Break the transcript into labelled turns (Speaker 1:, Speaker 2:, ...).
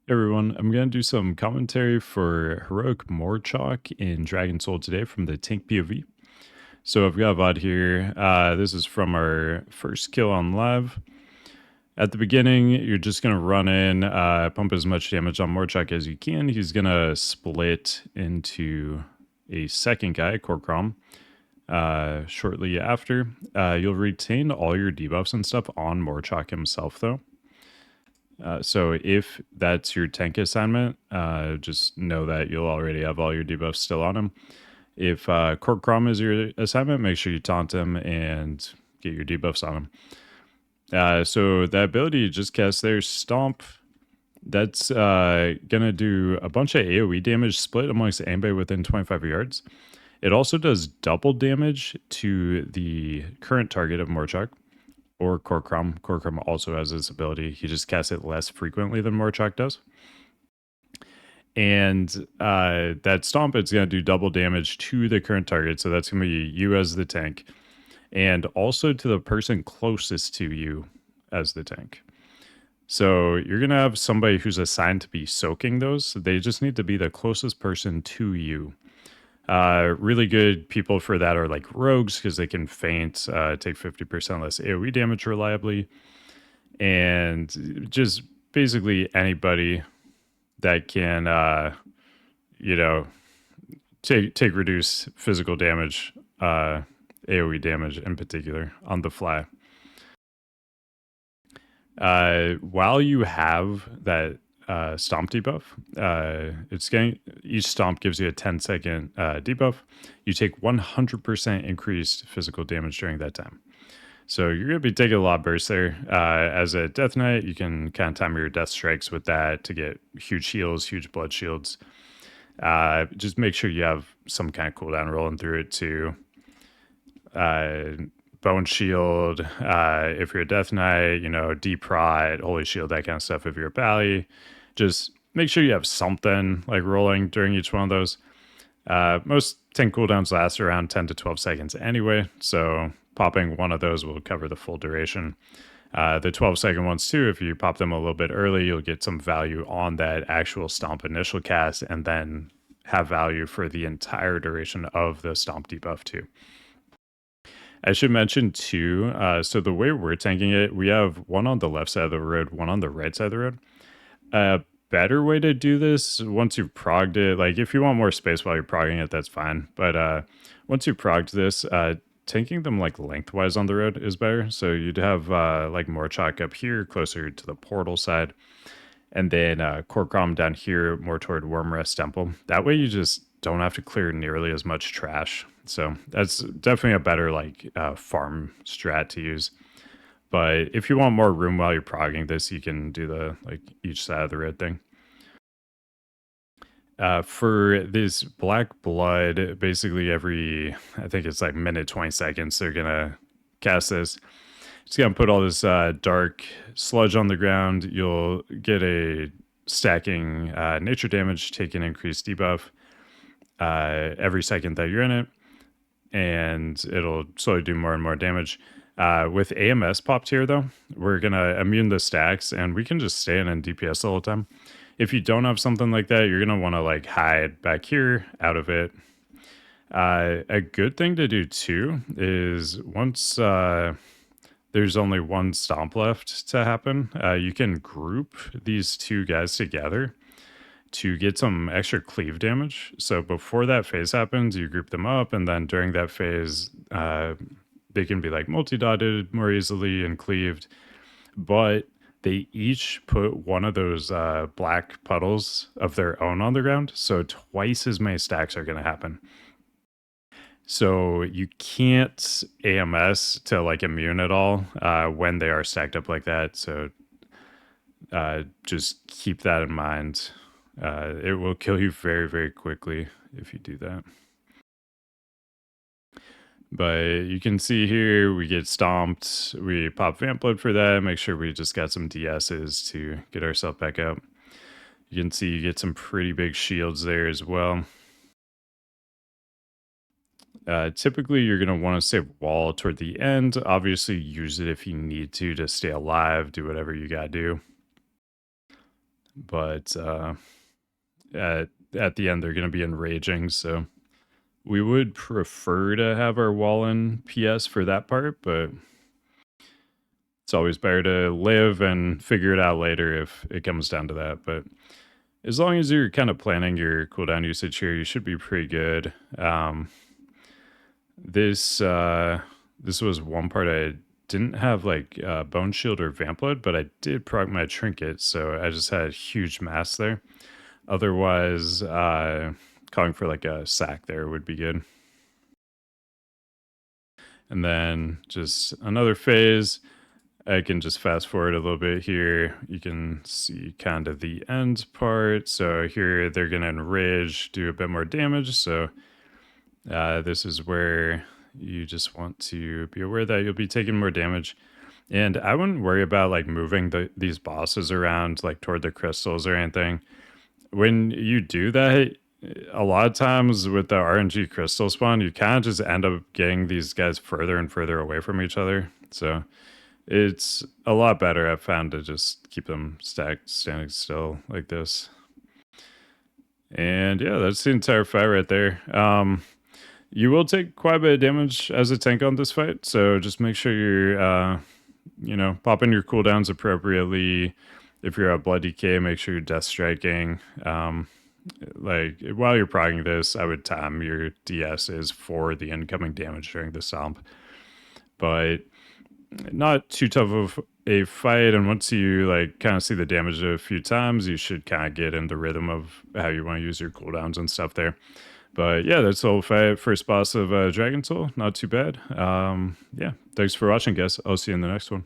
Speaker 1: Hey everyone, I'm going to do some commentary for Heroic Morchok in Dragon Soul today from the tank POV. So I've got a VOD here. This is from our first kill on live. At the beginning, you're just going to run in, pump as much damage on Morchok as you can. He's going to split into a second guy, Korkrom, shortly after. You'll retain all your debuffs and stuff on Morchok himself, though. So if that's your tank assignment, just know that you'll already have all your debuffs still on him. If Korkrom is your assignment, make sure you taunt him and get your debuffs on him. So the ability you just cast there, Stomp, that's gonna do a bunch of AoE damage split amongst anybody within 25 yards. It also does double damage to the current target of Morchok or Korkrom. Korkrom also has this ability. He just casts it less frequently than Morchok does. And that Stomp, it's going to do double damage to the current target. So that's going to be you as the tank. And also to the person closest to you as the tank. So you're going to have somebody who's assigned to be soaking those. They just need to be the closest person to you. Really good people for that are like rogues because they can feint, take 50% less AoE damage reliably, and just basically anybody that can, take reduced physical damage, AoE damage in particular on the fly. While you have that stomp debuff, each stomp gives you a 10-second debuff. You take 100% increased physical damage during that time. So you're going to be taking a lot of bursts there. As a Death Knight, you can kind of time your death strikes with that to get huge heals, huge blood shields. Just make sure you have some kind of cooldown rolling through it too. Bone Shield, if you're a Death Knight, Prot, Holy Shield, that kind of stuff if you're a Pally. Just make sure you have something like rolling during each one of those. Most tank cooldowns last around 10 to 12 seconds anyway, so popping one of those will cover the full duration. The 12-second ones too, if you pop them a little bit early, you'll get some value on that actual Stomp initial cast and then have value for the entire duration of the Stomp debuff too. I should mention too, so the way we're tanking it, we have one on the left side of the road, one on the right side of the road. A better way to do this, once you've progged it, like if you want more space while you're progging it, that's fine. But once you've progged this, tanking them like lengthwise on the road is better. So you'd have like Morchok up here, closer to the portal side. And then Korkrom down here, more toward Wormrest Temple. That way you just don't have to clear nearly as much trash. So that's definitely a better like farm strat to use. But if you want more room while you're progging this, you can do the like each side of the red thing. For this Black Blood, basically every, I think it's like minute 20 seconds, they're gonna cast this. It's gonna put all this dark sludge on the ground. You'll get a stacking nature damage, take an increased debuff every second that you're in it, and it'll slowly do more and more damage. With AMS popped here, though, we're gonna immune the stacks, and we can just stay in DPS the whole time. If you don't have something like that, you're gonna want to like hide back here out of it. A good thing to do too is once there's only one stomp left to happen, you can group these two guys together to get some extra cleave damage. So before that phase happens, you group them up, and then during that phase, they can be like multi-dotted more easily and cleaved. But they each put one of those black puddles of their own on the ground, so twice as many stacks are going to happen. So you can't AMS to like immune at all when they are stacked up like that. So just keep that in mind. It will kill you very, very quickly if you do that. But you can see here, we get stomped. We pop Vamp Blood for that. Make sure we just got some DSs to get ourselves back up. You can see you get some pretty big shields there as well. Typically, you're going to want to save wall toward the end. Obviously, use it if you need to stay alive. Do whatever you got to do. but at the end they're going to be enraging, so we would prefer to have our wall in PS for that part, but it's always better to live and figure it out later if it comes down to that. But as long as you're kind of planning your cooldown usage here, you should be pretty good. This was one part I didn't have like Bone Shield or Vamp Blood, but I did proc my Trinket, so I just had huge mass there. Otherwise, calling for like a sack there would be good. And then just another phase. I can just fast forward a little bit here. You can see kind of the end part. So here they're going to enrage, do a bit more damage. So this is where you just want to be aware that you'll be taking more damage. And I wouldn't worry about like moving these bosses around like toward the crystals or anything. When you do that, a lot of times with the RNG crystal spawn, you kind of just end up getting these guys further and further away from each other. So it's a lot better, I've found, to just keep them stacked, standing still like this. And yeah, that's the entire fight right there. You will take quite a bit of damage as a tank on this fight, so just make sure you're, popping your cooldowns appropriately. If you're at Blood DK, make sure you're death striking. Like, while you're progging this, I would time your DSs for the incoming damage during the stomp. But not too tough of a fight, and once you like kind of see the damage a few times, you should kind of get in the rhythm of how you want to use your cooldowns and stuff there. But yeah, that's the whole fight. First boss of Dragon Soul, not too bad. Yeah, thanks for watching, guys. I'll see you in the next one.